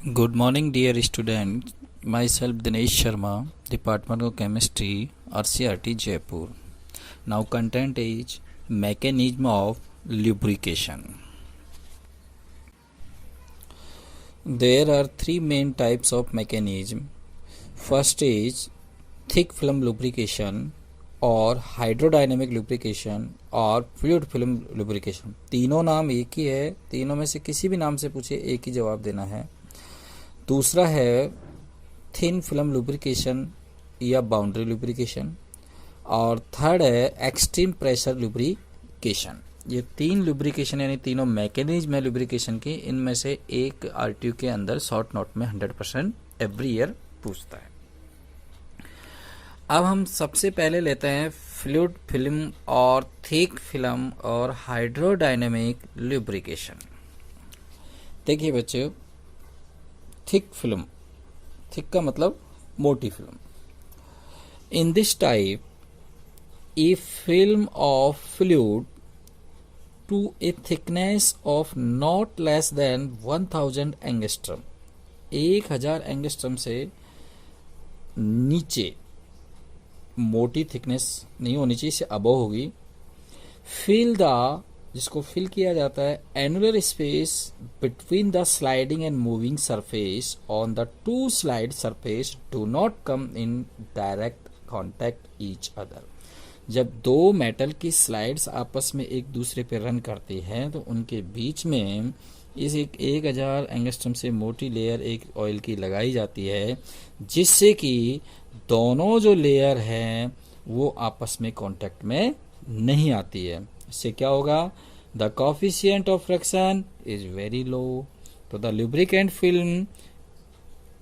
Good morning, dear students. Myself Dinesh Sharma, Department of Chemistry, RCRT Jaipur. Now, content is mechanism of lubrication. There are three main types of mechanism. First is thick film lubrication और hydrodynamic lubrication और fluid film lubrication. तीनों नाम एक ही है. तीनों में से किसी भी नाम से पूछे एक ही जवाब देना है. दूसरा है थिन फिल्म लुब्रिकेशन या बाउंड्री लुब्रिकेशन और थर्ड है एक्सट्रीम प्रेशर लुब्रिकेशन. ये तीन लुब्रिकेशन यानी तीनों मैकेनिज्म है लुब्रिकेशन की. इनमें से एक आरटीयू के अंदर शॉर्ट नोट में 100% एवरी ईयर पूछता है. अब हम सबसे पहले लेते हैं फ्लूइड फिल्म और थिक फिल्म और हाइड्रोडायनेमिक लुब्रिकेशन. देखिए बच्चों, थिक फिल्म, थिक का मतलब मोटी film. In this type a film of fluid to a thickness of not less than 1000 angstrom, 1000 angstrom से नीचे मोटी थिकनेस नहीं होनी चाहिए, इससे अबव होगी. फिल द, जिसको फिल किया जाता है, annular space between the sliding and moving surface on the two slide surface do not come in direct contact each other. जब दो मेटल की स्लाइड्स आपस में एक दूसरे पे रन करती हैं तो उनके बीच में इस 1000 एंगस्ट्रम से मोटी लेयर एक ऑयल की लगाई जाती है, जिससे कि दोनों जो लेयर हैं वो आपस में कांटेक्ट में नहीं आती है. इससे क्या होगा? The coefficient of friction is very low. तो the lubricant film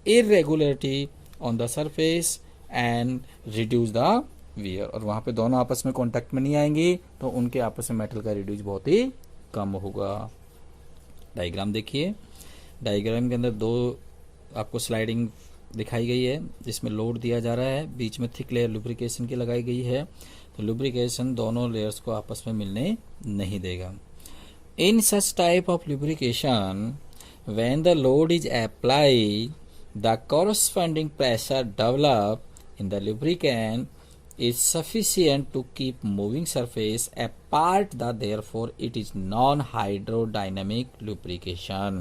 irregularity on the surface and reduce the wear. और वहां पे दोनों आपस में कांटेक्ट में नहीं आएंगी तो उनके आपस में मेटल का रिड्यूस बहुत ही कम होगा. डायग्राम देखिए. डायग्राम के अंदर दो आपको स्लाइडिंग दिखाई गई है जिसमें लोड दिया जा रहा है, बीच में थिक लेयर लुब्रिकेशन की लगाई गई है. तो लुब्रिकेशन दोनों लेयर्स को आपस में मिलने नहीं देगा. In such type of lubrication when the load is applied the corresponding pressure develop in the lubricant is sufficient to keep moving surface apart, therefore it is non hydrodynamic lubrication.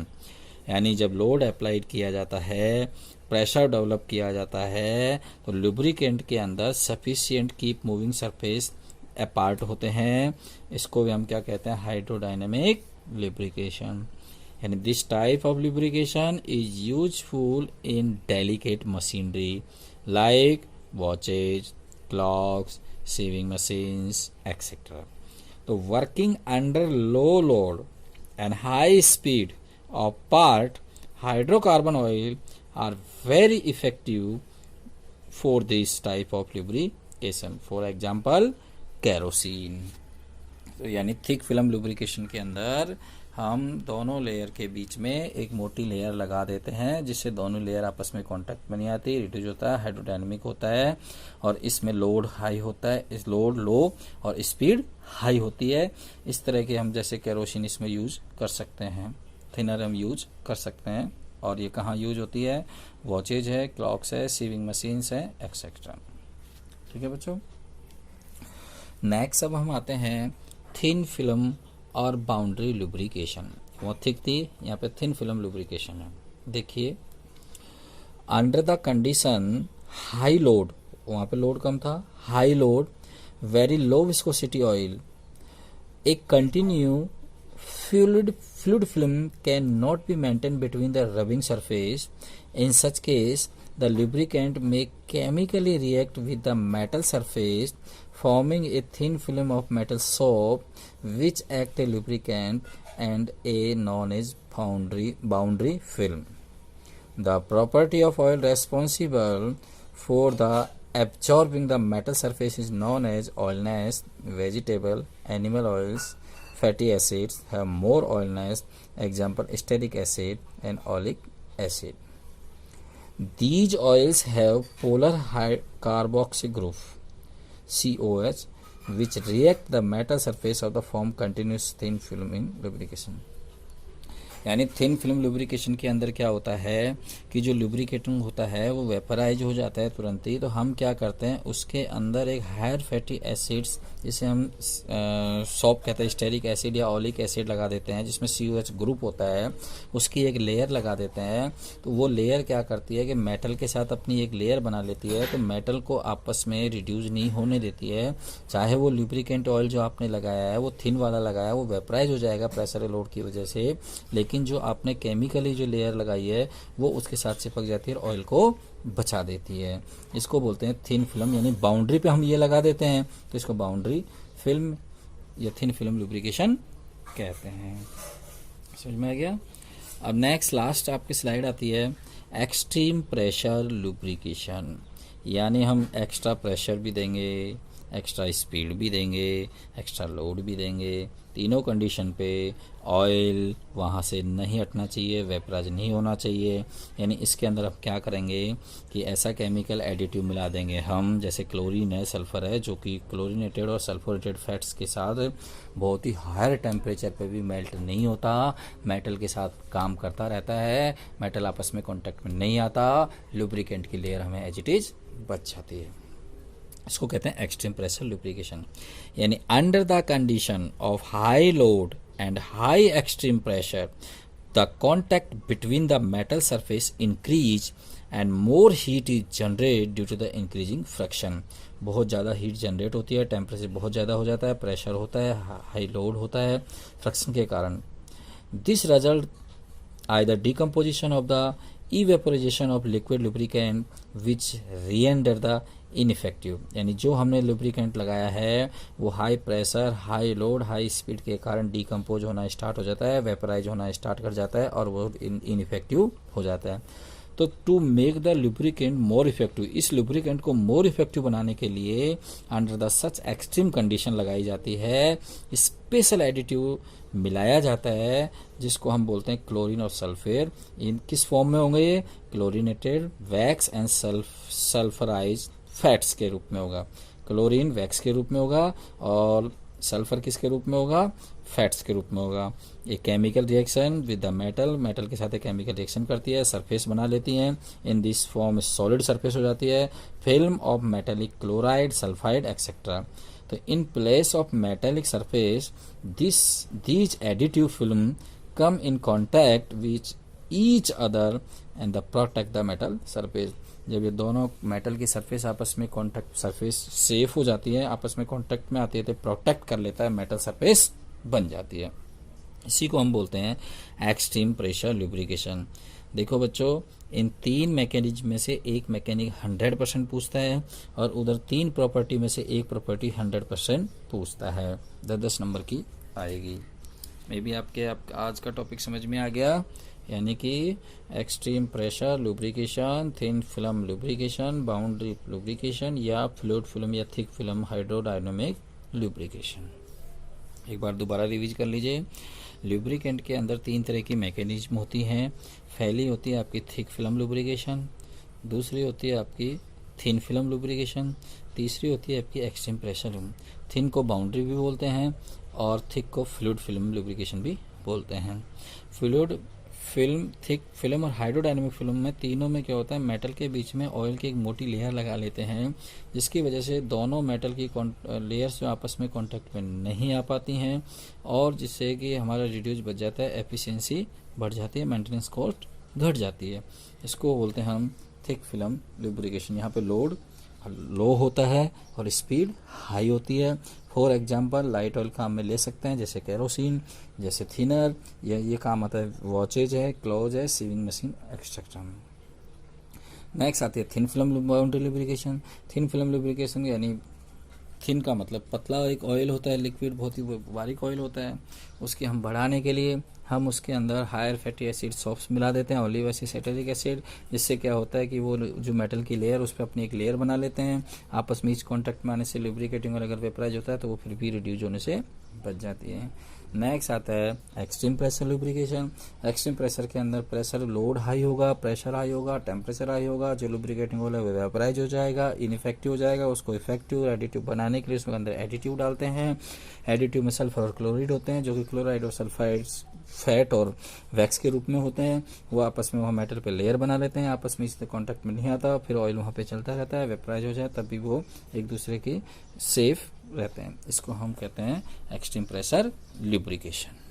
यानी जब load applied किया जाता है, pressure develop किया जाता है, तो lubricant के अंदर sufficient keep moving surface apart होते हैं. इसको भी हम क्या कहते हैं? Hydrodynamic lubrication. यानी this type of lubrication is useful in delicate machinery like watches, clocks, sewing machines, etc. So working under low load and high speed of part, hydrocarbon oil are very effective for this type of lubrication. For example, kerosene. तो यानी thick film lubrication के अंदर हम दोनों layer के बीच में एक मोटी लेयर लगा देते हैं जिससे दोनों लेयर आपस में कांटेक्ट में नहीं आती, रिड्यूस होता है, हाइड्रोडायनेमिक होता है और इसमें लोड हाई होता है, इस लोड लो और स्पीड हाई होती है. इस तरह के हम जैसे केरोसिन इसमें यूज कर सकते हैं, थिनर हम यूज कर सकते हैं. और ये कहाँ यूज होती है? वॉचेज है, क्लॉक्स है, सीविंग मशीन्स है, एक्सेट्रा. ठीक है बच्चों. नेक्स्ट अब हम आते हैं थिन फिल्म और बाउंड्री लुब्रिकेशन. वो थिक थी, यहाँ पे थिन फिल्म लुब्रिकेशन है. देखिए, under the condition high load, वहाँ पे लोड कम था, high load, very low viscosity oil, a continue fluid film cannot be maintained between the rubbing surface. In such case, the lubricant may chemically react with the metal surface, forming a thin film of metal soap, which act a lubricant and a known as boundary film. The property of oil responsible for the absorbing the metal surface is known as oiliness. Vegetable, animal oils, fatty acids have more oiliness, example stearic acid and oleic acid. These oils have polar carboxy group COH, which react the metal surface of the form continuous thin film in lubrication. यानी thin film lubrication के अंदर क्या होता है कि जो lubricating होता है वो वेपराइज हो जाता है तुरंत ही, तो हम क्या करते हैं उसके अंदर एक हायर फैटी एसिड्स, जिसे हम सॉप कहते हैं, स्टेरिक एसिड या ऑलिक एसिड लगा देते हैं, जिसमें COH ग्रुप होता है, उसकी एक लेयर लगा देते हैं। तो वो लेयर क्या करती है कि मेटल के साथ अपनी एक लेयर बना लेती है, तो मेटल को आपस में रिड्यूस नहीं होने देती है। चाहे वो लुब्रिकेंट ऑयल जो आपने लगाया है वो थिन वाला लगाया है, वो वेपराइज हो जाएगा प्रेशर लोड की वजह से, लेकिन जो आपने केमिकली जो लेयर लगाई है वो उसके साथ चिपक जाती है और ऑयल को बचा देती है। इसको बोलते हैं थिन फिल्म, यानी बाउंड्री पे हम ये लगा देते हैं तो इसको बाउंड्री फिल्म या थिन फिल्म लुब्रिकेशन कहते हैं। समझ में आ गया। अब नेक्स्ट लास्ट आपकी स्लाइड आती है एक्सट्रीम प्रेशर लुब्रिकेशन, यानी हम एक्स्ट्रा प्रेशर भी देंगे, एक्स्ट्रा स्पीड भी देंगे, एक्स्ट्रा लोड भी देंगे, तीनों कंडीशन पे ऑयल वहाँ से नहीं हटना चाहिए, वेपराइज नहीं होना चाहिए। यानी इसके अंदर अब क्या करेंगे कि ऐसा केमिकल एडिटिव मिला देंगे हम, जैसे क्लोरीन है, सल्फर है, जो कि क्लोरीनेटेड और सल्फोरेटेड फैट्स के साथ बहुत ही हायर टेम्परेचर पे भी मेल्ट नहीं होता, मेटल के साथ काम करता रहता है, मेटल आपस में कॉन्टैक्ट में नहीं आता, लुब्रिकेंट की लेयर हमें एज इट इज बच जाती है। इसको कहते हैं एक्सट्रीम प्रेशर लुब्रिकेशन। यानी under the condition of high load and high extreme pressure the contact between the metal surface increase and more heat is generate due to the increasing friction. बहुत ज़्यादा heat generate होती है, temperature बहुत ज़्यादा हो जाता है, प्रेशर होता है, हाई लोड होता है फ्रिक्शन के कारण। This result either decomposition of the evaporation of liquid lubricant which render the ineffective। यानी जो हमने लुब्रिकेंट लगाया है वो high pressure, high load, high speed के कारण डिकम्पोज होना स्टार्ट हो जाता है, वेपराइज होना स्टार्ट कर जाता है और वो इनइफेक्टिव हो जाता है। तो to make the lubricant more effective, इस लुब्रिकेंट को मोर इफेक्टिव बनाने के लिए under the such extreme condition लगाई जाती है, स्पेशल एडिटिव मिलाया जाता है जिसको हम बोलते हैं क्लोरीन और सल्फेट। इन किस फॉर्म में होंगे ये? क्लोरीनेटेड वैक्स एंड सल्फराइज फैट्स के रूप में होगा। क्लोरीन वैक्स के रूप में होगा और सल्फर किसके रूप में होगा? फैट्स के रूप में होगा। एक chemical reaction with the metal, metal के साथ एक केमिकल रिएक्शन करती है, सरफेस बना लेती हैं, in this form solid surface हो जाती है, film of metallic chloride, sulphide etcetera. तो in place of metallic surface these additive film come in contact with each other and the protect the metal surface। जब ये दोनों metal की surface आपस में कॉन्टैक्ट, सरफेस सेफ हो जाती है, आपस में कॉन्टैक्ट में आती है तो प्रोटेक्ट कर लेता है, मेटल सरफेस बन जाती है। इसी को हम बोलते हैं एक्सट्रीम प्रेशर लुब्रिकेशन। देखो बच्चों, इन तीन मैकेनिज्म में से एक मैकेनिक 100% पूछता है और उधर तीन प्रॉपर्टी में से एक प्रॉपर्टी 100% पूछता है। 10-10 नंबर की आएगी। मे बी आपके आज का टॉपिक समझ में आ गया, यानी कि extreme pressure lubrication, thin film lubrication, boundary lubrication या फ्लूइड फिल्म या थिक फिल्म हाइड्रोडायनामिक लुब्रिकेशन। एक बार दोबारा रिवीज कर लीजिए। लुब्रिकेंट के अंदर तीन तरह की मैकेनिज्म होती हैं। पहली होती है आपकी थिक फिल्म लुब्रिकेशन, दूसरी होती है आपकी थिन फिल्म लुब्रिकेशन, तीसरी होती है आपकी एक्सट्रीम प्रेशर। थिन को बाउंड्री भी बोलते हैं और थिक को फ्लूइड फिल्म लुब्रिकेशन भी बोलते हैं। फ्लूइड फिल्म, थिक फिल्म और हाइड्रोडायनामिक फिल्म में तीनों में क्या होता है, मेटल के बीच में ऑयल की एक मोटी लेयर लगा लेते हैं, जिसकी वजह से दोनों मेटल की लेयर्स जो आपस में कांटेक्ट में नहीं आ पाती हैं और जिससे कि हमारा रिड्यूस बच जाता है, एफिशिएंसी बढ़ जाती है, मेंटेनेंस कॉस्ट घट जाती है। इसको बोलते हैं हम थिक फिल्म लुब्रिकेशन। यहाँ पे लोड लो होता है और स्पीड हाई होती है। फॉर एग्जांपल लाइट ऑयल काम में ले सकते हैं, जैसे केरोसिन, जैसे थिनर, ये काम आता है, वॉचेज है, क्लोज है, सीविंग मशीन एक्सेट्रा। नेक्स्ट आती है thin film boundary lubrication. Thin film lubrication यानी थिन का मतलब पतला एक ऑयल होता है, लिक्विड बहुत ही बारीक ऑयल होता है, उसके हम बढ़ाने के लिए हम उसके अंदर हायर फैटी एसिड सॉफ्ट मिला देते हैं, ऑलिव एसिटिक एसिड, जिससे क्या होता है कि वो जो मेटल की लेयर उस पर अपनी एक लेयर बना लेते हैं, आपस में इस कॉन्टैक्ट में आने से लुब्रिकेटिंग और अगर वेपराइज होता है तो वो फिर भी रिड्यूज होने से बच जाती है। नेक्स्ट आता है extreme pressure lubrication. Extreme pressure के अंदर प्रेशर लोड हाई होगा, प्रेशर हाई होगा, टेम्परेचर हाई होगा, जो लुब्रिकेटिंग ऑयल है वो वेपराइज हो जाएगा, इनइफेक्टिव हो जाएगा। उसको इफेक्टिव एडिटिव बनाने के लिए उसके अंदर एडिटिव डालते हैं। एडिटिव में सल्फर और क्लोराइड होते हैं, जो कि क्लोराइड और सल्फाइड फैट और वैक्स के रूप में होते हैं। वो आपस में वहाँ मेटल पे लेयर बना लेते हैं, आपस में इससे कांटेक्ट में नहीं आता, फिर ऑयल वहाँ पे चलता रहता है, वेपराइज हो जाए, तब भी वो एक दूसरे की सेफ रहते हैं। इसको हम कहते हैं एक्सट्रीम प्रेशर लुब्रिकेशन।